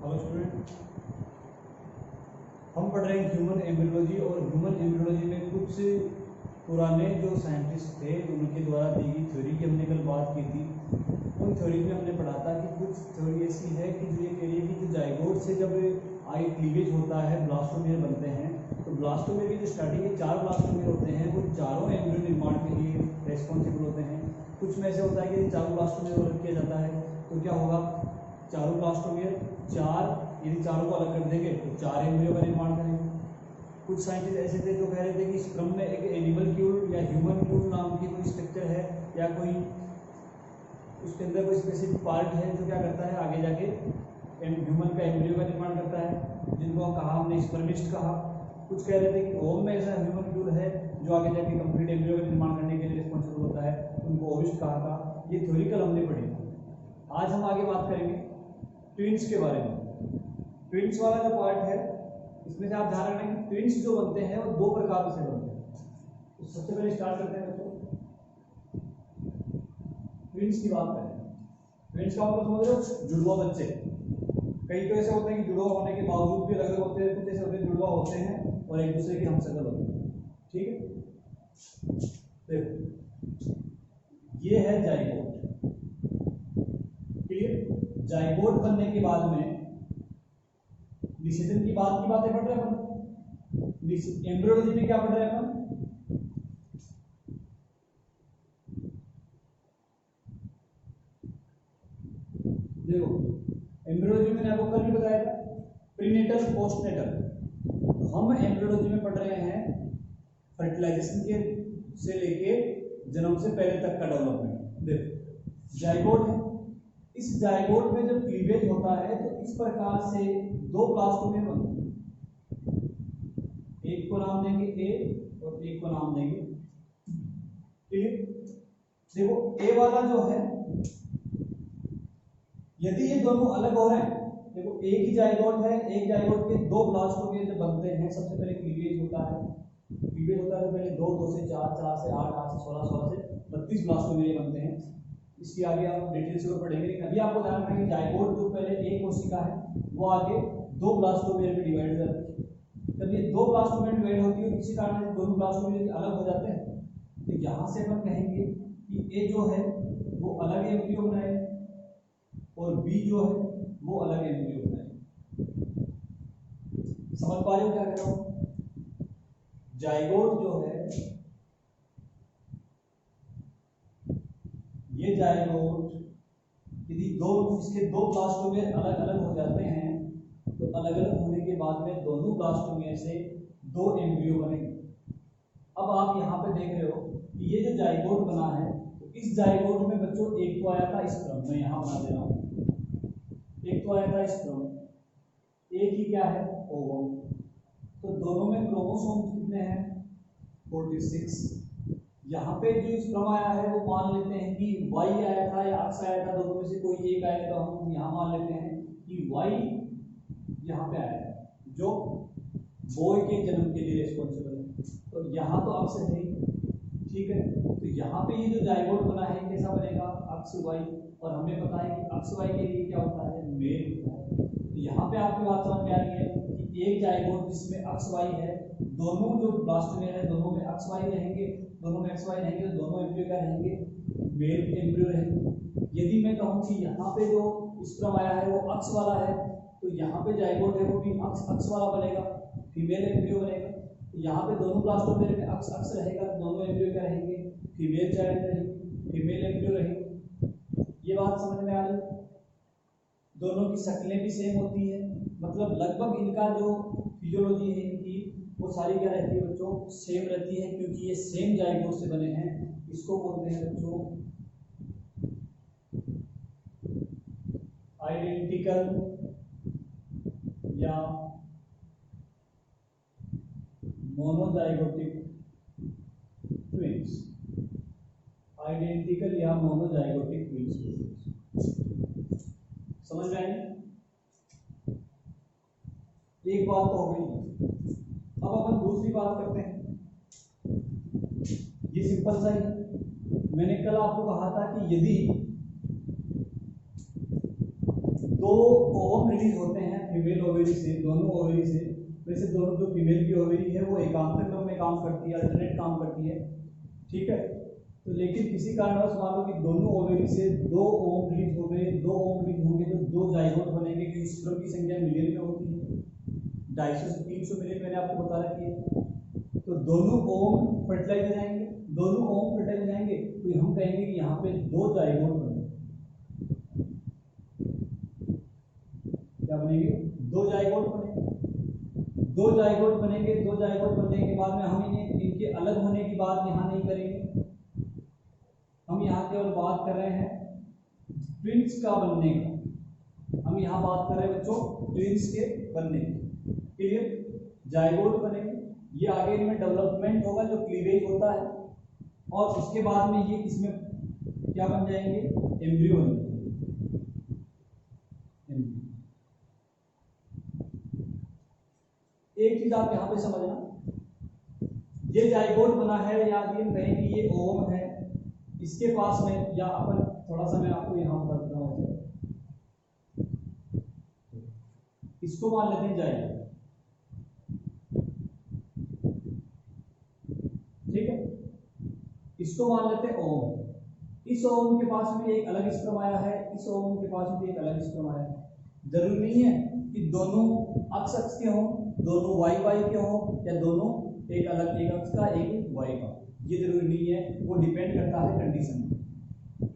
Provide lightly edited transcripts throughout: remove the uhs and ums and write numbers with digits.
Hello student, हम पढ़ रहे हैं ह्यूमन एम्ब्रियोलॉजी। और ह्यूमन एम्ब्रियोलॉजी में कुछ पुराने जो साइंटिस्ट थे उनके द्वारा दी गई थ्योरी की हमने कल बात की थी। उन थ्योरी में हमने पढ़ा था कि कुछ थ्योरी ऐसी है कि जो ये कह रही है कि जो जाइगोट से जब आई क्लीवेज होता है, ब्लास्टोमेयर बनते हैं, तो ब्लास्टोमेयर की जो स्टार्टिंग के 4 ब्लास्टोमेयर होते हैं वो चारों एम्ब्रियो निर्माण के लिए रेस्पॉन्सिबल होते हैं। कुछ में ऐसे होता है कि चारों ब्लास्टोमेयर अलग किया जाता है, तो क्या होगा, चारों ब्लास्टोमेयर यदि चारों को अलग कर देंगे तो 4 एम्ब्रियो का निर्माण करेंगे। कुछ साइंटिस्ट ऐसे थे जो कह रहे थे कि स्पर्म में एक एनिमलक्यूल या ह्यूमनक्यूल नाम की कोई स्ट्रक्चर है या कोई उसके अंदर कोई स्पेसिफिक पार्ट है जो क्या करता है, आगे जाके ह्यूमन का एम्ब्रियो का निर्माण करता है, जिनको कहा हमने स्पर्मिस्ट कहा। कुछ कह रहे थे कि ओवम में ऐसा ह्यूमनक्यूल है जो आगे जाके कंप्लीट एम्ब्रियो का निर्माण करने के लिए रिस्पॉन्सिबल होता है, उनको ओविस्ट कहा था। ये थ्योरिकल हमने पढ़ी। आज हम आगे बात करेंगे ट्विंस के बारे में। ट्विंस वाला जो पार्ट है इसमें से आप ध्यान रखना कि ट्विंस जो बनते हैं वो 2 प्रकार से बनते हैं। तो सबसे पहले स्टार्ट करते हैं बच्चों, ट्विंस की बात करें। ट्विंस का मतलब समझ रहे हो, जुड़वा बच्चे। कई तो ऐसे होते हैं कि जुड़वा होने के बावजूद भी अलग अलग होते हैं, कुछ ऐसे होते हैं जुड़वा होते हैं और एक दूसरे के हमशक्ल होते हैं। ठीक है, देखो ये है जाइगोट। क्लियर? जाइगोट बनने के बाद में निषेचन की बातें पढ़ रहे हैं अपन। एम्ब्रियोलॉजी में क्या पढ़ रहे हैं अपन? देखो एम्ब्रियोलॉजी में आपको कल भी बताया था प्रीनेटल पोस्टनेटल। हम एम्ब्रियोलॉजी में पढ़ रहे हैं फर्टिलाइजेशन के से लेके जन्म से पहले तक का डेवलपमेंट। देखो जाइगोट है, इस जाइगोट में जब क्लीवेज होता है तो इस प्रकार से 2 ब्लास्टोमेयर बनते हैं। एक को नाम देंगे ए और एक को नाम देंगे। देखो ए वाला जो है, यदि ये दोनों अलग हो रहे हैं, देखो एक ही जाइगोट है, एक जाइगोट के 2 ब्लास्टोमेयर जब बनते हैं, सबसे पहले क्लीवेज होता है। क्लीवेज होता है तो पहले 2, 2 से 4, 4 से 8, 8 से 16, 16 से 32 ब्लास्टोमेयर बनते हैं। इसके आगे आप डिटेल से पढ़ेंगे, लेकिन अभी आपको ध्यान रखना है कि जाइगोट जो पहले एक कोशिका है वो आगे 2 ब्लास्टोमेयर में डिवाइड हो जाती है। जब ये 2 ब्लास्टोमेयर डिवाइड होती है किसी कारण से दोनों ब्लास्टोमेयर अलग हो जाते हैं, तो यहाँ से अपन कहेंगे कि ए जो है वो अलग एम्ब्रियो बनाए और बी जो है वो अलग एम्ब्रियो बनाए। समझ पा रहे हो क्या कह रहा हूँ? जाइगोट जो है, ये जाइगोट यदि इसके 2 ब्लास्टोमेयर अलग अलग हो जाते हैं तो अलग अलग होने के बाद में दोनों ब्लास्टोमेयर से 2 एम्ब्रियो बनेंगे। अब आप यहाँ पे देख रहे हो कि ये जो जाइगोट बना है, तो इस जाइगोट में बच्चों एक तो आया था स्पर्म, मैं यहाँ बना दे रहा हूँ, एक तो आया था स्पर्म, एक ही क्या है ओवम। तो दोनों में क्रोमोसोम कितने हैं? 46। यहाँ पे जो स्पर्म आया है वो मान लेते हैं कि Y आया था या X आया था, दोनों में से कोई एक आया, तो हम यहाँ मान लेते हैं कि Y यहाँ पे आया है जो बॉय के जन्म के लिए रिस्पॉन्सिबल है। तो यहाँ तो X है ही, ठीक है। तो यहाँ पे ये जो जाइगोट बना है कैसा बनेगा? XY। और हमें पता है कि XY के लिए क्या होता है? मेल होता है। तो यहाँ पे आपकी बात समझ में आ रही है कि एक जाइगोट जिसमें XY है, दोनों जो ब्लास्टोमेयर है दोनों में XY रहेंगे, दोनों में XY रहेंगे तो दोनों एम्ब्रियो क्या रहेंगे? मेल एम्ब्रियो रहेंगे। यदि मैं कहूँ कि यहाँ पे जो स्पर्म आया है वो X वाला है, तो यहाँ पे जाइगोट है वो भी X वाला बनेगा, फीमेल एम्ब्रियो बनेगा। तो यहाँ पे दोनों ब्लास्टोमेयर में X रहेगा, दोनों एम्ब्रियो क्या रहेंगे? फीमेल चाइल्ड रहेगी, फीमेल एम्ब्रियो रहेगी। ये बात समझ में आ रही है? दोनों की शक्लें भी सेम होती है, मतलब लगभग इनका जो फिजियोलॉजी है इनकी वो सारी क्या रहती है बच्चों? सेम रहती है, क्योंकि ये सेम जाइगोट से बने हैं। इसको बोलते हैं बच्चों आइडेंटिकल या मोनोजाइगोटिक ट्विंस। आइडेंटिकल या मोनोजाइगोटिक ट्विंस समझ में आई? एक बात तो हो गई। अब अपन दूसरी बात करते हैं। ये सिंपल सा ही, मैंने कल आपको कहा था कि यदि दो ओवम रिलीज होते हैं फीमेल ओवेरी से, दोनों ओवेरी से। वैसे दोनों जो फीमेल की ओवेरी है वो एकांतर क्रम में काम करती है, अल्टरनेट काम करती है, ठीक है। तो लेकिन किसी कारणवश मान लो कि दोनों ओवेरी से दो ओवम रिलीज हो गए, दो ओवम रिलीज होंगे तो दो जाइगोट बनेंगे, क्योंकि स्पर्म की संख्या मिलियन में होती है, 250 से 300 मिलियन मैंने आपको बता रखी है। तो दोनों ओवम फर्टिलाइज हो जाएंगे, दोनों ओवम फर्टिलाइज हो जाएंगे तो हम कहेंगे कि यहाँ पे दो जाइगोट बनेंगे। क्या बनेंगे? दो जाइगोट बनेंगे। दो जाइगोट बनेंगे, दो जाइगोट बनने के बाद में हम इनके अलग होने की बात यहाँ नहीं करेंगे, हम यहाँ केवल बात कर रहे हैं ट्विंस का बनने का। हम यहाँ बात कर रहे हैं बच्चों ट्विंस के बनने की। क्लियर? जाइगोट बनेंगे, ये आगे इनमें डेवलपमेंट होगा जो क्लीवेज होता है, और उसके बाद में ये इसमें क्या बन जाएंगे? एम्ब्रियो बन जाएंगे। एक चीज आप यहाँ पे समझना, ये जाइगोट बना है या ये कहें कि ये ओवम है, इसके पास में, या अपन थोड़ा सा मैं आपको यहाँ बता देता हूँ, इसको मान लेते हैं जाइगोट, ठीक है। इसको मान लेते हैं ओवम। इस ओवम के पास में एक अलग स्पर्म आया है, इस ओवम के पास में एक अलग स्पर्म आया है। जरूरी नहीं है कि दोनों अक्ष अक्ष के हों, दोनों वाई वाई के हों, या दोनों एक अलग, एक अक्ष का एक वाई का, ये जरूरी नहीं है, वो डिपेंड करता है कंडीशन में।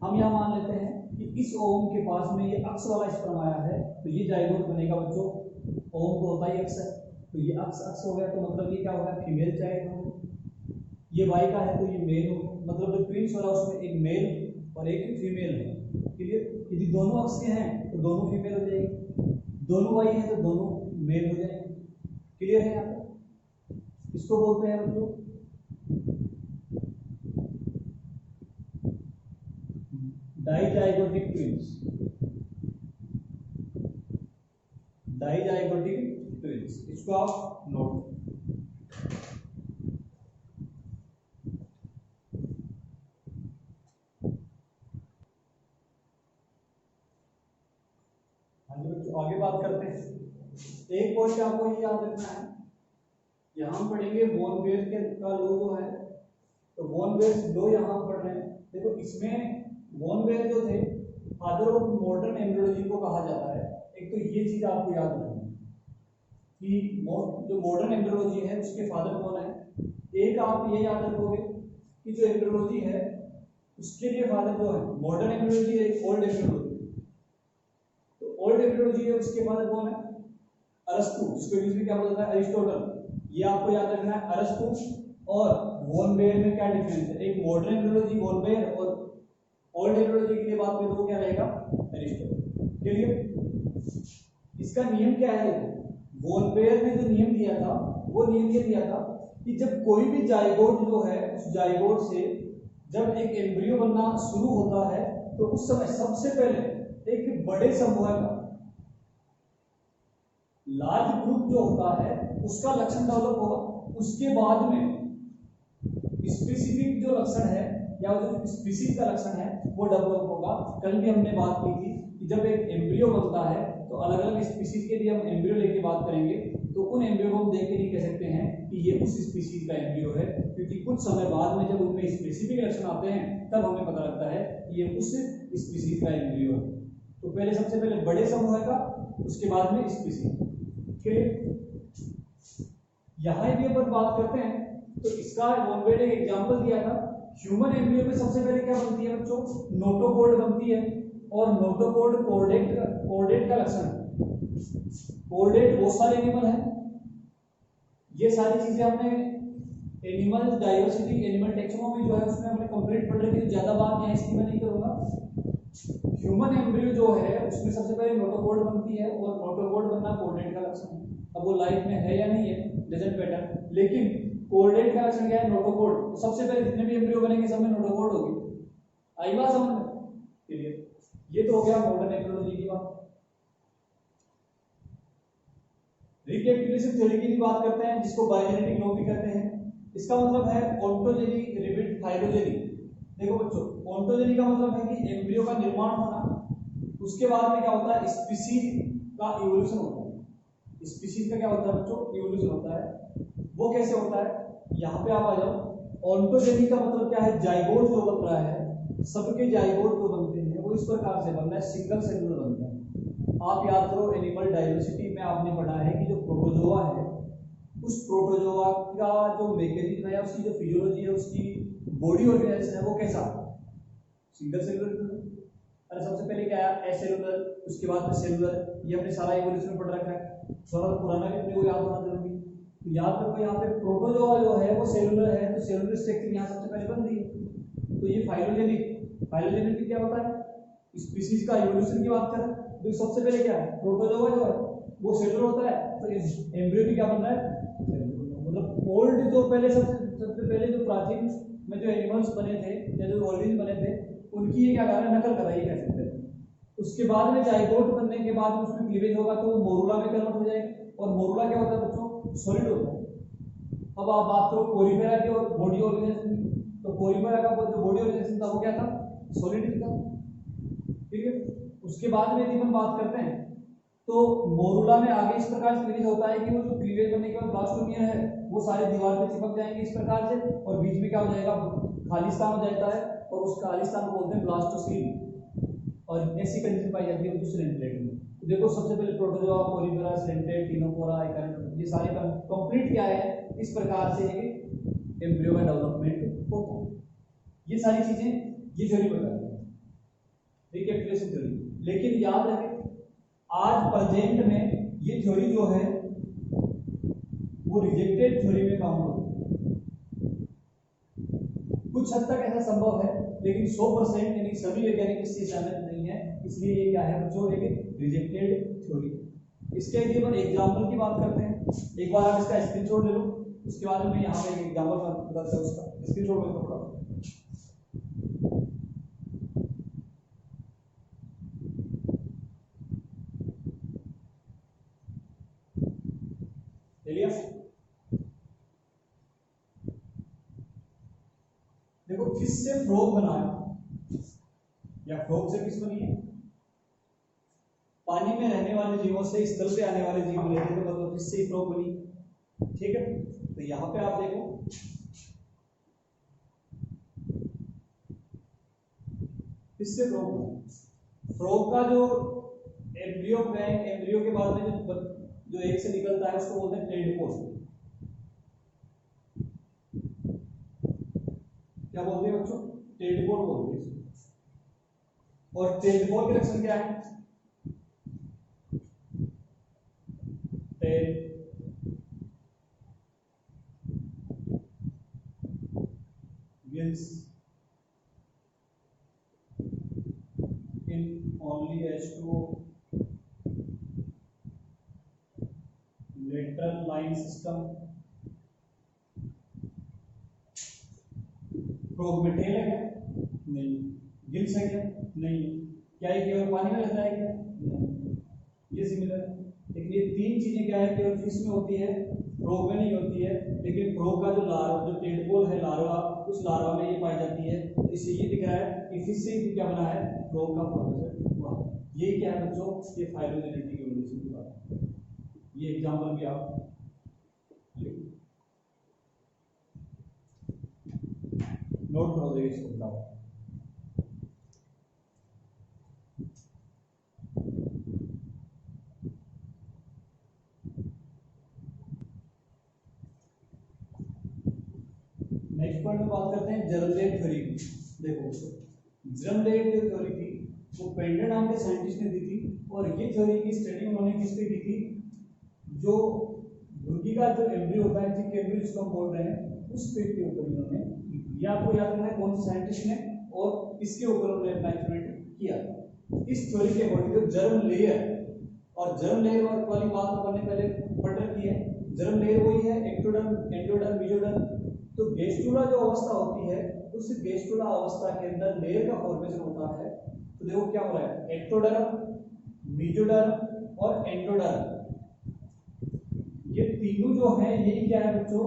हम यहाँ मान लेते हैं कि इस ओवम के पास में ये अक्ष वाला स्पर्म आया है, तो ये जाइगोट बनेगा बच्चों। ओवम तो होता ही अक्ष है, तो ये अक्ष अक्ष हो गया, तो मतलब ये क्या हो गया? फीमेल चाइल्ड हो गया। ये वाई का है तो ये मेल हो गया, मतलब जो ट्विंस हो रहा है उसमें एक मेल और एक फीमेल है। क्लियर? यदि दोनों अक्ष के हैं तो दोनों फीमेल हो जाएगी, दोनों वाई है तो दोनों मेल हो जाएंगे। क्लियर है? यहाँ पर इसको बोलते हैं बच्चों डाइजाइगोटिक ट्विंस। डाइजाइगोटिक ट्विंस, इसको आप नोट। हाँ जी बच्चों, आगे बात करते हैं। एक पॉइंट आपको ये याद रखना है, यहाँ हम पढ़ेंगे वॉन बेयर का लॉ जो है, तो वॉन बेयर लॉ यहाँ पढ़ रहे हैं। देखो इसमें वॉन बेयर जो थे फादर ऑफ मॉडर्न एम्ब्रियोलॉजी को कहा जाता है। एक तो ये चीज आपको याद रखनी कि जो मॉडर्न एम्ब्रियोलॉजी है उसके फादर कौन है। एक आप ये याद रखोगे कि जो एम्ब्रियोलॉजी है उसके लिए फादर जो है, मॉडर्न एम्ब्रियोलॉजी है, ओल्ड एम्ब्रियोलॉजी, तो ओल्ड एम्ब्रियोलॉजी है उसके फादर कौन है? अरस्तु, जिसको इंग्लिश में क्या बोलता है? अरिस्टोटल। ये आपको याद रखना है। अरस्तु और वॉन बेयर में क्या डिफरेंस है? एक मॉडर्न एम्ब्रियोलॉजी वॉन बेयर, और ओल्ड एम्ब्रियोलॉजी के लिए बात करें तो क्या रहेगा? अरिस्टोटल। क्लियर? इसका नियम क्या है? वॉन बेयर ने जो नियम दिया था वो नियम ये दिया था कि जब कोई भी जाइगोट जो है, उस जाइगोट से जब एक एम्ब्रियो बनना शुरू होता है तो उस समय सबसे पहले एक बड़े समूह का लार्ज ग्रुप जो होता है उसका लक्षण डेवलप होगा। उसके बाद में स्पेसिफिक जो लक्षण है या जो स्पीशीज का लक्षण है वो डेवलप होगा। कल भी हमने बात की थी कि जब एक एम्ब्रियो बनता है तो अलग अलग स्पीशीज के लिए हम एम्ब्रियो लेके बात करेंगे, तो उन एम्ब्रियो को हम देख के नहीं कह सकते हैं कि ये उस स्पीशीज का एम्ब्रियो है, क्योंकि कुछ समय बाद में जब उनमें स्पेसिफिक लक्षण आते हैं तब हमें पता लगता है कि ये उस स्पीशीज का एम्ब्रियो है। तो पहले सबसे पहले बड़े समूह का, उसके बाद में स्पीशीज। यहाँ भी अपन बात करते हैं तो इसका वॉन बेयर ने एग्जांपल दिया था। ह्यूमन एम्ब्रियो में सबसे पहले क्या बनती है बच्चों? नोटोकॉर्ड बनती है, और नोटोकॉर्ड कोर्डेट का लक्षण है। कोर्डेट बहुत सारे एनिमल हैं, ये सारी चीजें हमने एनिमल डाइवर्सिटी, एनिमल टेक्सोनॉमी जो है उसमें हमने कंप्लीट पढ़ रखी है, ज्यादा बात यहाँ इसकी मैं नहीं करूंगा। ह्यूमन एम्ब्रियो जो है उसमें सबसे पहले नोटोकॉर्ड बनती है, और नोटोकॉर्ड बनना कोर्डेट का लक्षण है। अब वो लाइफ में है या नहीं है डजंट मैटर, लेकिन कोर्डेट का लक्षण क्या है? नोटोकॉर्ड। तो सबसे पहले जितने भी एम्ब्रियो बनेंगे सब में नोटोकॉर्ड होगी। आई बात समझ में? क्लियर? ये तो हो गया मॉडर्न एम्ब्रियोलॉजी की बात। रिकैपिटुलेशन थ्योरी की भी बात करते हैं, जिसको बायोजेनेटिक लॉ भी कहते हैं। इसका मतलब है ओंटोजेनी रिपीट फाइलोजेनी। देखो बच्चों, ओंटोजेनी का मतलब है कि एम्ब्रियो का निर्माण होना, उसके बाद में क्या होता है, स्पीशीज का इवोल्यूशन होता है। स्पीशीज का क्या होता है बच्चों, इवोल्यूशन होता है। वो कैसे होता है, यहाँ पे आप आ जाओ। ऑन्टोजेनी का मतलब क्या है, जाइगोट जो बन रहा है, सबके जाइगोट जो बनते हैं वो इस प्रकार से बन रहा है, सिंगल सेलुलर बनता है। आप याद करो एनिमल डाइवर्सिटी में आपने पढ़ा है कि जो प्रोटोजोआ है, उस प्रोटोजोआ का जो मैकेनिज्म है, उसकी जो फिजियोलॉजी है, उसकी बॉडी ऑर्गेनाइजेशन है, वो कैसा, सिंगल सेलुलर। अरे सबसे पहले क्या है, एसेलुलर, उसके बाद में सेलुलर। ये हमने सारा इवोल्यूशन में पढ़ रखा है, थोड़ा पुराना भी अपने को याद होना जरूरी है। तो याद रखो यहाँ पे प्रोटोजोआ जो है वो सेलुलर है, तो सेलुलर स्ट्रक्चर यहाँ सबसे पहले बन रही है। तो ये फाइलोजेनिक, फाइलोजेनिक क्या होता है, स्पीशीज का इवोल्यूशन की बात करें तो सबसे पहले क्या है, प्रोटोजोआ जो है वो सेलुलर होता है, तो एम्ब्रियो भी क्या बन रहा है, मतलब ओल्ड जो पहले सबसे पहले जो प्राचीन में जो एनिमल्स बने थे या जो ऑर्गेनिज्म बने थे, उनकी ये क्या कर रहा है, नकल कर रहा है, ये कह सकते हैं। उसके बाद में जाइगोट बनने के बाद उसमें क्लीवेज होगा तो वो मोरुला में कन्वर्ट हो जाएगा, और मोरुला क्या होता है बच्चों, सॉलिड होता है। अब आप बात करो कोरिफेरा की और बॉडी ऑर्गेनाइजेशन की, तो कोरिफेरा का जो बॉडी ऑर्गेनाइजेशन था वो क्या था, सॉलिड था, ठीक है। उसके बाद में यदि हम बात करते हैं तो मोरुला में आगे इस प्रकार से क्लीवेज होता है कि वो जो क्लीवेज बनने के बाद ब्लास्टोमियर है वो सारे दीवार पे चिपक जाएंगे इस प्रकार से, और बीच में क्या हो जाएगा, खालिस्तान हो जाता है, और उस खालिस्तान को बोलते हैं ब्लास्टोसील। और ऐसी कंडीशन पाई जाती है दूसरे प्लेट में। तो देखो सबसे पहले प्रोटोजोआ, कोरिफेरा, सेंटेड, टिनोफोरा, ये सारे कंप्लीट क्या है, इस प्रकार से एम्ब्रियो का डेवलपमेंट होता है। ये सारी चीजें ये थ्योरी बताती है, रिकैपिटुलेशन थ्योरी। लेकिन याद रखें आज प्रेजेंट में ये थ्योरी जो है वो रिजेक्टेड थ्योरी में काउंट होती है। कुछ हद तक ऐसा संभव है, लेकिन 100% यानी सभी वैज्ञानिक इससे सहमत नहीं है, इसलिए ये क्या है बच्चों, एक रिजेक्टेड थ्योरी। इसके लिए अपन एग्जांपल की बात करते हैं। एक बार आप इसका स्क्रीनशॉट ले लो, उसके बाद में यहाँ पे एक एग्जांपल बताता हूँ, उसका स्क्रीनशॉट में पकड़ो। देखो फिश से फ्रॉग बनाया, या फ्रॉग से किस बनी है, पानी में रहने वाले जीवों से स्थल पे आने वाले जीव लेते हैं, तो मतलब फिश से ही फ्रॉग बनी, ठीक है। तो यहाँ पे आप देखो फिश से फ्रॉग बना। फ्रॉग का जो एम्ब्रियो के बाद में जो एक से निकलता है उसको बोलते हैं टेडपोल। क्या बोलते हैं बच्चों, टेडपोल बोलते हैं। और टेडपोल के लक्षण क्या है, gills in only H2O, lateral line system, frog में टेल है क्या, नहीं। गिल्स है क्या, नहीं। क्या ये केवल पानी में रहता है क्या, नहीं। ये सिमिलर है, लेकिन ये तीन चीजें क्या है, केवल फिश में होती है, फ्रॉग में नहीं होती है। लेकिन फ्रॉग का जो लार्वा, जो टेडपोल है लार्वा, उस लार्वा में ये पाई जाती है। तो इससे ये दिख रहा है कि फिश से क्या बना है, फ्रॉग का फॉर्मेशन हुआ। ये क्या है बच्चों, ये फाइलोजेनेटिक इवोल्यूशन की बात है। ये एग्जांपल भी आप नोट करो, देखिए इसको बताओ। नेक्स्ट पॉइंट में बात करते हैं जर्मलेट थ्योरी की। देखो जर्मलेट जो थ्योरी थी वो पेंडर नाम के साइंटिस्ट ने दी थी, और ये थ्योरी की स्टडी उन्होंने किस पे की थी, जो मुर्गी का जो एम्ब्रियो होता है, चिक एम्ब्रियो जिसको हम बोल रहे हैं, उस पेट के ऊपर इन्होंने, ये आपको याद रखना है कौन से साइंटिस्ट ने और किसके ऊपर उन्होंने अपना एक्सपेरिमेंट किया था। इस थ्योरी के अकॉर्डिंग जो जर्म लेयर, और जर्म लेयर वाली बात अपन ने पहले पढ़ रखी है। जर्म लेयर वही है एक्टोडर्म, एंडोडर्म, मेसोडर्म। तो गेस्टुला जो अवस्था होती है, उस गेस्टुला अवस्था के अंदर लेयर का फॉर्मेशन होता है। तो देखो क्या हो रहा है, एक्टोडर्म, मेसोडर्म और एंडोडर्म, ये तीनों जो है यही क्या है बच्चों,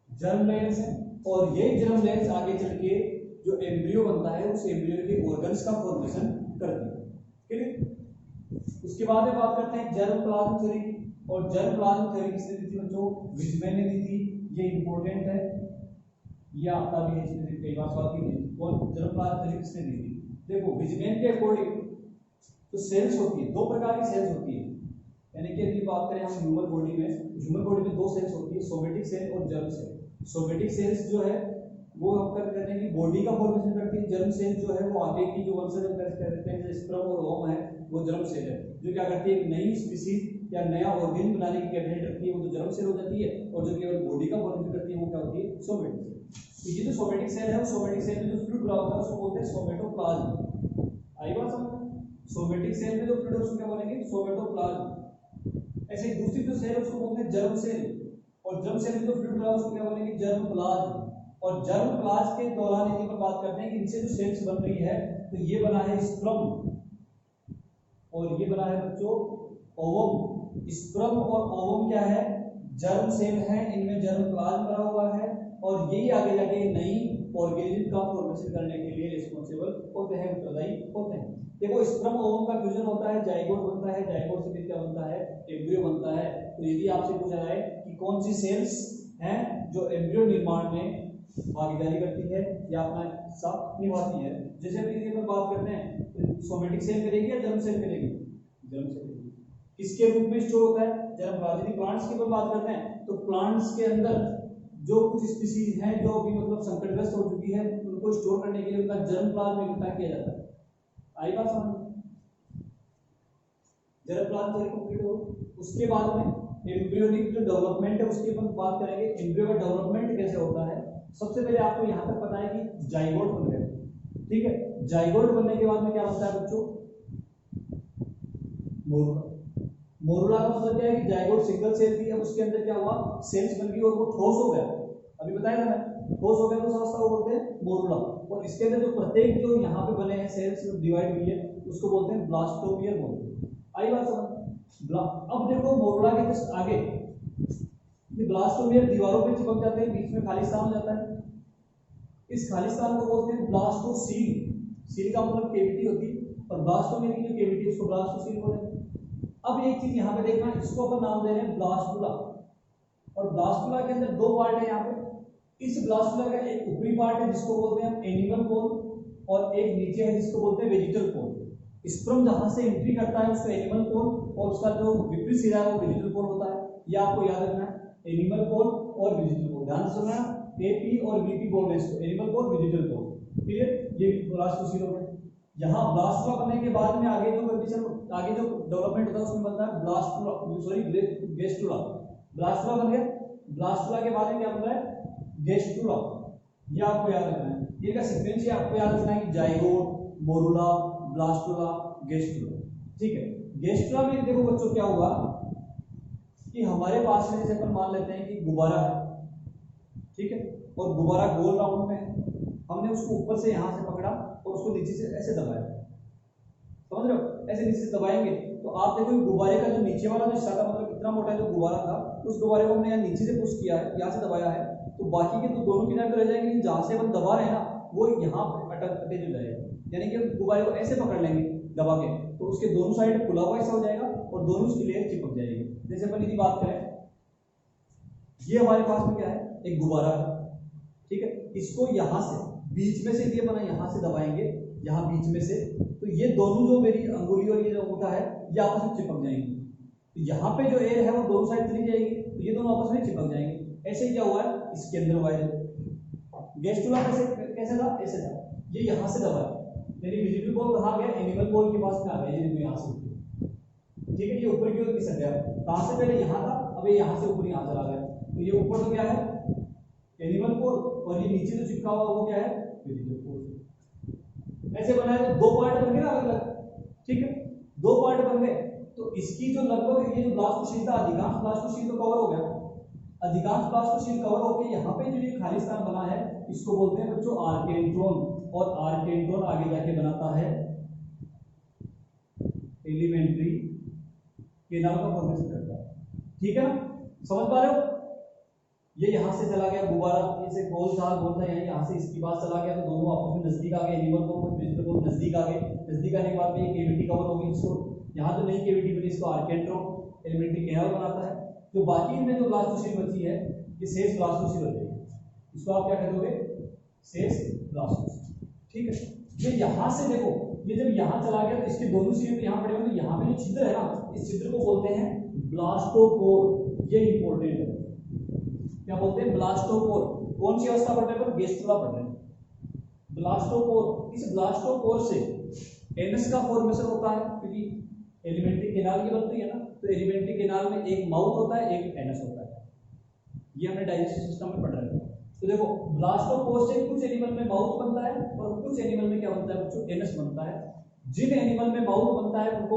जर्म लेयर्स है। और ये जर्म लेयर्स आगे चल के जो एम्ब्रियो बनता है उस एम्ब्रियो के ऑर्गन्स का फॉर्मेशन करती है। क्लियर। उसके बाद में बात करते हैं जर्म प्लाज्म थ्योरी की। और जर्म प्लाज्म थ्योरी किसने दी थी बच्चों? विजमैन ने दी थी। ये इंपॉर्टेंट है, ये आपका भी है, इसमें कई बार सवाल की थी। और जर्म प्लाज्म थ्योरी किसने दी थी? देखो विजमैन के अकॉर्डिंग तो सेल्स होती है, दो प्रकार की सेल्स होती है। यानी कि यदि बात करें हम ह्यूमन बॉडी में दो सेल्स होती है, सोमेटिक सेल और जर्म सेल। सोमेटिक सेल्स जो है वो हम कर कहते हैं कि बॉडी का फॉर्मेशन करती है। जर्म सेल जो है वो आगे की जो वंशज हम कहते हैं जैसे स्पर्म और ओवम है, वो जर्म सेल है, जो क्या करती है एक नई स्पीसीज या नया ऑर्गेन बनाने की कैपेसिटी रखती है, वो तो जर्म सेल हो जाती है। और जो केवल बॉडी का फॉर्मेशन करती है वो क्या होती है? Somatic cell. तो ये जो सोमेटिक सेल है वो सोमेटिक सेल में जो फ्लूइड भरा होता है उसको बोलते हैं सोमेटोप्लाज्म। आई बात समझ में? सोमेटिक सेल में जो फ्लूइड है उसको क्या बोलेंगे? सोमेटोप्लाज्म। ऐसे ही दूसरी जो सेल है उसको बोलते हैं जर्म सेल। और जर्म सेल में जो फ्लूइड भरा है उसको क्या बोलेंगे? Germ plasm. और जर्म प्लाज्म के दौरान यदि हम बात करते हैं कि इनसे जो सेल्स बन रही है, तो ये बना है स्पर्म और ये बना है बच्चों ओवम। स्पर्म और ओवम क्या है? जर्म सेल है, इनमें जर्म प्लाज्म भरा हुआ है और यही आगे जाके नई ऑर्गेनिज्म का फॉर्मेशन करने के लिए रिस्पांसिबल होते हैं, उत्तरदायी होते हैं। देखो स्पर्म ओवम का फ्यूजन होता है, जाइगोट बनता है, जाइगोट से फिर क्या बनता है? एम्ब्रियो बनता है। तो यदि आपसे पूछा जाए कि कौन सी सेल्स हैं जो एम्ब्रियो निर्माण में भागीदारी करती है या अपना हिस्सा निभाती है, जैसे अभी अपन बात करते हैं सोमेटिक सेल करेगी या जर्म सेल करेगी? जर्म सेल करेगी। किसके रूप में स्टोर होता है? Germ plasm. यदि प्लांट्स की बात करते हैं तो प्लांट्स के अंदर जो कुछ स्पीसीज हैं जो अभी मतलब संकटग्रस्त हो चुकी है, उनको स्टोर करने के लिए उनका जर्म प्लाज्म इकट्ठा किया जाता है। आई बात समझ? जर्म प्लाज्म थ्योरी कंप्लीट हो। उसके बाद में एम्ब्रियोनिक जो डेवलपमेंट है उसकी अपन बात करेंगे। एम्ब्रियो का डेवलपमेंट कैसे होता है? सबसे पहले आपको यहां तक पता है कि जाइगोट बन गया, ठीक है। जाइगोट बनने के बाद में क्या बनता है बच्चों? मोरुला। मोरुला का मतलब क्या है कि जाइगोट सिंगल सेल थी, अब उसके अंदर क्या हुआ? सेल्स बन गई और वो ठोस हो गया। अभी बताया था मैं, ठोस हो गया तो अवस्था को बोलते हैं मोरुला। और इसके अंदर जो प्रत्येक जो यहाँ पे बने हैं सेल्स डिवाइड हुई है उसको बोलते हैं ब्लास्टोमियर बोलते हैं। आई बात समझ? अब देखो मोरुला के जस्ट आगे ये ब्लास्टोमियर दीवारों पे चिपक जाते हैं, बीच में खालिस्तान हो जाता है। इस खालिस्तान को बोलते हैं ब्लास्टोसील। सील का मतलब कैविटी होती है और ब्लास्टोमियर की जो कैविटी है उसको ब्लास्टोसील बोलते हैं। अब एक चीज यहाँ पे देखना, इसको अपन नाम दे रहे हैं ब्लास्टुला। और ब्लास्टुला के अंदर दो पार्ट है यहाँ पे। इस ब्लास्टुला का एक ऊपरी पार्ट है जिसको बोलते हैं एनिमल पोल और एक नीचे है जिसको बोलते हैं वेजिटल पोल। स्पर्म जहां से एंट्री करता है उसको एनिमल पोल और उसका जो विपरीत सिरा है वो वेजिटल पोल होता है। ये आपको याद रखना है, एनिमल पोल और वेजिटल पोल। ध्यान से सुनना, एपी और वीपी बोल रहे हैं, एनिमल पोल वेजिटल पोल। क्लियर? ये ब्लास्टोसील हो गया। यहाँ ब्लास्टुला बनने के बाद में आगे जो कंडीशन, आगे जो डेवलपमेंट होता है उसमें बनता है ब्लास्टुला, सॉरी गेस्टुला। ब्लास्टुला बन गया, ब्लास्टुला के बाद में क्या बन रहा है? गेस्टुला। ये आपको याद रखना है, ये का सीक्वेंस आपको याद रखना है कि जाइगोट, मोरुला, ब्लास्टुला, गेस्टुला। ठीक है। गेस्टुला में देखो बच्चों क्या हुआ कि हमारे पास में जैसे अपन मान लेते हैं कि गुब्बारा है, ठीक है, और गुब्बारा गोल राउंड में है। हमने उसको ऊपर से यहां से पकड़ा और उसको नीचे से ऐसे दबाया, समझ रहे हो? ऐसे नीचे से दबाएंगे तो आप देखो गुब्बारे का जो नीचे वाला जो हिस्सा था, मतलब इतना मोटा जो गुब्बारा था, उस गुब्बारे को हमने यहाँ नीचे से पुश किया है, यहाँ से दबाया है, तो बाकी के तो दोनों किनारे तो रह जाएंगे, जहां से हम दबा रहे हैं ना वो यहाँ पे अटैच हो जाएगा। यानी कि गुब्बारे को ऐसे पकड़ लेंगे दबा के, तो उसके दोनों साइड खुला हुआ हिस्सा हो जाएगा और दोनों उसकी लेयर चिपक जाएगी। जैसे अपन यदि बात करें, ये हमारे पास में क्या है? एक गुब्बारा है, ठीक है। इसको यहां से बीच में से ये बना, यहां से दबाएंगे, यहां बीच में से, तो ये दोनों जो मेरी अंगुली और ये जो अंगूठा है ये आपस में चिपक जाएंगे। तो यहाँ पे जो एयर है वो दोनों साइड चली जाएगी, तो ये दोनों आपस में चिपक जाएंगे। ऐसे ही क्या हुआ है इसके अंदर वायरल गेस्टुला कैसे था? ऐसे था, ये यहाँ से दबा है, यानी विजिबल पोल कहाँ गया? एनिमल पोल के पास में आ गया, ये यहाँ से, ठीक है। ये ऊपर की ओर खिसक गया, कहाँ से? पहले यहाँ था, अब ये यहाँ से ऊपर यहाँ चला गया। तो ये ऊपर तो क्या है? एनिमल पोल, और ये नीचे जो चिपका हुआ वो क्या है? वेजिटल पोल। ऐसे बना है तो दो पार्ट बन गए ना अलग अलग, ठीक है, दो पार्ट बन गए। तो इसकी जो लगभग ये जो ब्लास्टोसील था, अधिकांश ब्लास्टोसील तो कवर हो गया, अधिकांश ब्लास्टोसील कवर होकर यहाँ पे जो ये खालिस्तान बना है इसको बोलते हैं बच्चों आर्केंट्रोन। और आर्केंट्रोन आगे जाके बनाता है एलिमेंट्री केनाल का फॉर्मेशन करता है, ठीक है ना? समझ पा रहे हो? ये यहाँ से चला गया, दोबारा इसे गोल था यहाँ से इसकी बात चला गया, तो दोनों आपस में नजदीक आ गए, एनिमल को वेजिटेबल को नजदीक आ गए। नजदीक आने के बाद में ये केविटी कवर होगी, इसको यहाँ तो नहीं केविटी बनी, इसको आर्केंट्रोम एलिमेंट्री कैनाल बनाता है। जो बाकी इनमें जो ब्लास्टोसील बची है ये शेष ब्लास्टोसील हो जाएगी, इसको आप क्या कह दोगे, शेष ब्लास्टोसील। ठीक है, ये यहाँ से देखो, ये जब यहाँ चला गया तो इसके दोनों सिरे यहाँ पड़े हुए, तो यहाँ पे जो छिद्र है ना, इस छिद्र को बोलते हैं ब्लास्टोपोर। ये इंपॉर्टेंट है, क्या बोलते हैं, ब्लास्टोपोर। कौन सी अवस्था पढ़ रहे हैं, गेस्ट्रुला पढ़ रहे हैं। ब्लास्टोपोर, इस ब्लास्टोपोर से एनस का फॉर्मेशन होता है, क्योंकि एलिमेंट्री कैनाल की बनती है ना, तो एलिमेंट्री कैनाल में एक माउथ होता है, एक एनस होता है, ये हमने डाइजेस्टिव सिस्टम में पढ़ रहे हैं। तो देखो ब्लास्टोपोर से कुछ एनिमल में माउथ बनता है और कुछ एनिमल में क्या बनता है बच्चों, एनस बनता है। जिन एनिमल में माउथ बनता है उनको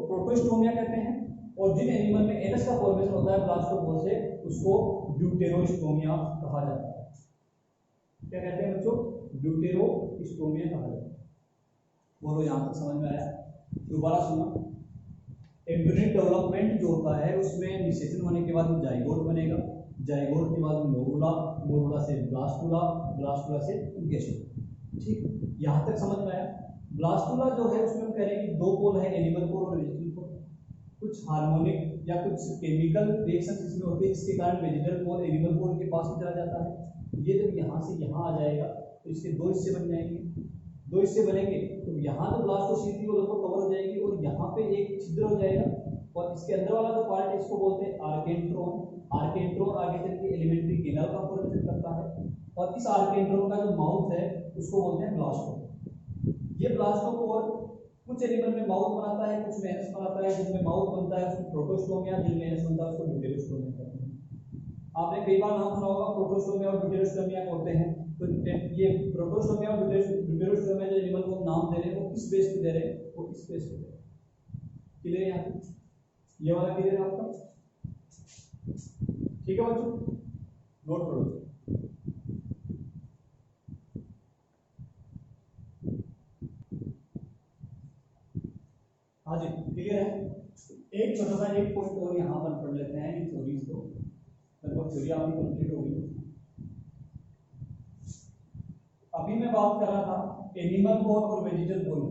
प्रोटोस्टोमिया कहते हैं, और जिन एनिमल में एनस का फॉर्मेशन होता है ब्लास्टोपोर से, उसको ड्यूटेरोस्टोमिया कहा जाता है। क्या कहते हैं बच्चों, ड्यूटेरोस्टोमिया कहा जाता है। बोलो यहाँ तक समझ में आया, दोबारा सुनो। एम्ब्रियोनिक डेवलपमेंट जो होता है उसमें निषेचन होने के बाद जाइगोट बनेगा, जाइगोट के बाद मोरुला, मोरुला से ब्लास्टुला, ब्लास्टुला से गेस्ट्रुला। ठीक, यहाँ तक समझ में आया। ब्लास्टुला जो है उसमें हम कह रहे हैं कि दो पोल है, एनिमल पोल और वेजिटल पोल। कुछ हार्मोनिक या कुछ केमिकल रिएक्शन इसमें होते हैं जिसके कारण वेजिटल पोल एनिमल पोल के पास भी चला जाता है। ये जब यहाँ से यहाँ आ जाएगा तो इसके दो हिस्से बन जाएंगे, दो हिस्से बनेंगे तो यहाँ तो ब्लास्टोसील थी वो लगभग कवर हो जाएगी और यहाँ पे एक छिद्र हो जाएगा, और इसके अंदर वाला जो पार्ट है इसको बोलते हैं आर्केंट्रोन। आर्केंट्रोन आगे चल के एलिमेंट्री कैनाल का फॉर्मेशन करता है, और इस आर्केंट्रोन का जो माउथ है उसको बोलते हैं ब्लास्टोपोर। ये ब्लास्टोपोर कुछ एनिमल में माउथ बनाता है, कुछ में एनस बनाता है। जिनमें माउथ बनता है उसको प्रोटोस्टोमिया, जिनमें एनस बनता है उसको ड्यूटेरोस्टोमिया कहते हैं। आपने कई बार नाम सुना होगा प्रोटोस्टोमिया और ड्यूटेरोस्टोमिया होते हैं। तो ये प्रोटोस्टोमिया और ड्यूटेरोस्टोमिया जो एनिमल को नाम दे रहे हैं वो किस बेस पे दे रहे हैं, वो इस बेस पे दे रहे हैं। क्लियर यहाँ पे, ये वाला क्लियर है आपका? ठीक है बच्चों, नोट करो। हाँ जी क्लियर है। एक छोटा सा एक पॉइंट और यहाँ पर पढ़ लेते हैं इन थ्योरीज को, लगभग थ्योरी आपकी कंप्लीट हो गई। अभी मैं बात कर रहा था एनिमल पोल और वेजिटल पोल।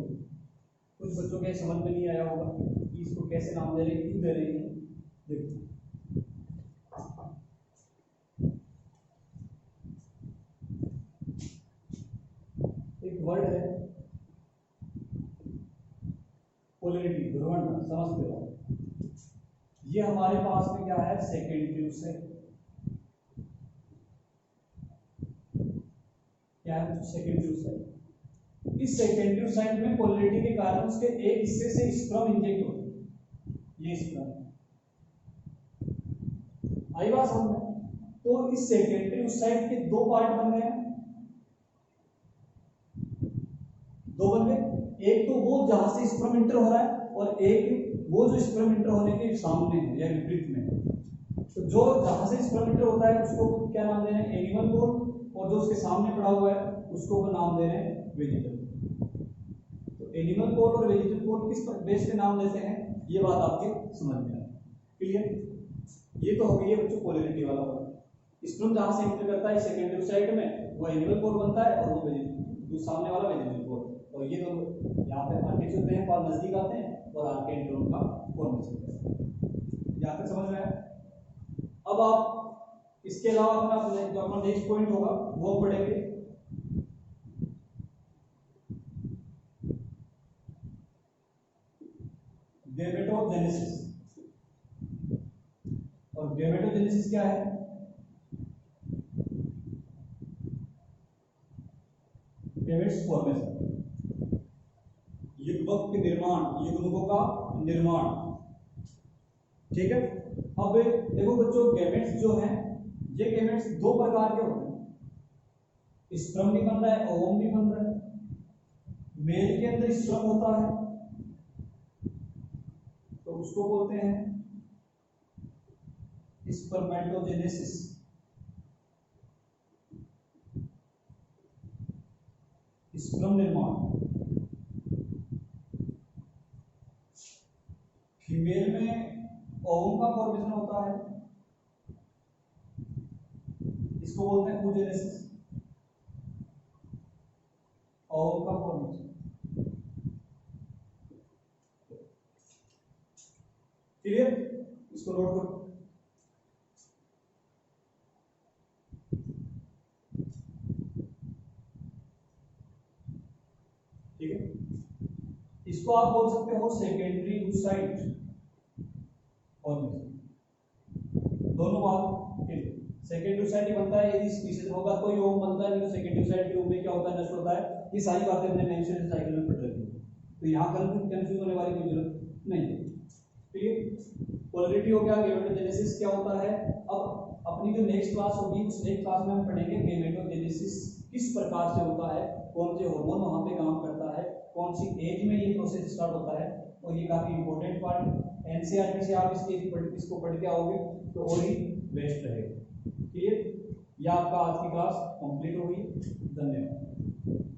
कुछ बच्चों के समझ में नहीं आया होगा कि इसको कैसे नाम दे रहे हैं, क्यों दे रहे हैं। देखो एक वर्ड है पोलैरिटी, ध्रुवण, समझते हो? ये हमारे पास में क्या है, सेकेंडरी साइड। क्या है सेकेंडरी साइड? इस सेकेंडरी साइड में पोलैरिटी के कारण उसके एक हिस्से से स्पर्म इंजेक्ट होते हैं, ये स्पर्म आई बात समझ में? तो इस सेकेंडरी साइड के दो पार्ट बन गए, दो बन गए। एक तो वो जहां से स्पर्म इंटर हो रहा है, और एक वो जो स्पर्म इंटर होने के सामने है या विपरीत में। तो जो जहां से स्पर्म इंटर होता है उसको क्या नाम दे रहे हैं, एनिमल पोल, और जो उसके सामने पड़ा हुआ है उसको वो नाम दे रहे हैं वेजिटल। तो एनिमल पोल और वेजिटल पोल किस बेस पे नाम देते हैं, ये बात आपके समझ में आए। क्लियर? ये तो हो गई है बच्चों पोलैरिटी वाला वर्ड। स्पर्म जहां से इंटर करता है सेकेंडरी साइड में वो एनिमल पोल बनता है, और वो वेजिटल, सामने वाला वेजिटल पोल। और ये दोनों यहाँ पे आर्केट होते हैं और नजदीक आते हैं, और आर्केंट्रोन का फॉर्मेशन करते हैं। यहाँ तक समझ में आया? अब आप इसके अलावा अपना जो अपना नेक्स्ट पॉइंट होगा वो पढ़ेंगे गैमेटोजेनेसिस। और गैमेटोजेनेसिस क्या है? गैमेट्स फॉर्मेशन, युग्मक के निर्माण, युग्मकों का निर्माण। ठीक है, अब देखो बच्चों गैमेट्स जो हैं, ये गैमेट्स दो प्रकार के होते हैं। स्पर्म भी बन रहा है, ओवम भी बन रहा है। मेल के अंदर स्पर्म होता है तो उसको बोलते हैं स्पर्मेटोजेनेसिस। स्पर्म निर्माण। फीमेल में ओवम का फॉर्मेशन होता है, इसको बोलते हैं oogenesis ओवम का फॉर्मेशन। क्लियर, इसको नोट करो। ठीक है, इसको आप बोल सकते हो सेकेंडरी oocyte फॉर्मेशन। दोनों बात क्लियर। सेकेंडरी oocyte ही बनता है यदि स्पीशीज होगा तो ये बनता है, नहीं तो सेकेंडरी oocyte के रूप में क्या होता है, नष्ट होता है। ये सारी बातें हमने मेंशन साइकिल में पढ़ रखी है, तो यहाँ कंफ्यूज होने वाली कोई जरूरत नहीं है। ठीक है, पोलैरिटी हो गया। गेमेटोजेनेसिस क्या होता है, अब अपनी जो नेक्स्ट क्लास होगी उस नेक्स्ट क्लास में हम पढ़ेंगे गेमेटोजेनेसिस किस प्रकार से होता है, कौन से हार्मोन वहां पे काम करता है, कौन सी एज में ये प्रोसेस स्टार्ट होता है, और ये काफी इंपॉर्टेंट पार्ट है। एनसीईआरटी से आप इसको पढ़ के आओगे तो और ही बेस्ट रहेगा। क्लियर, यह आपका आज की क्लास कंप्लीट होगी। धन्यवाद।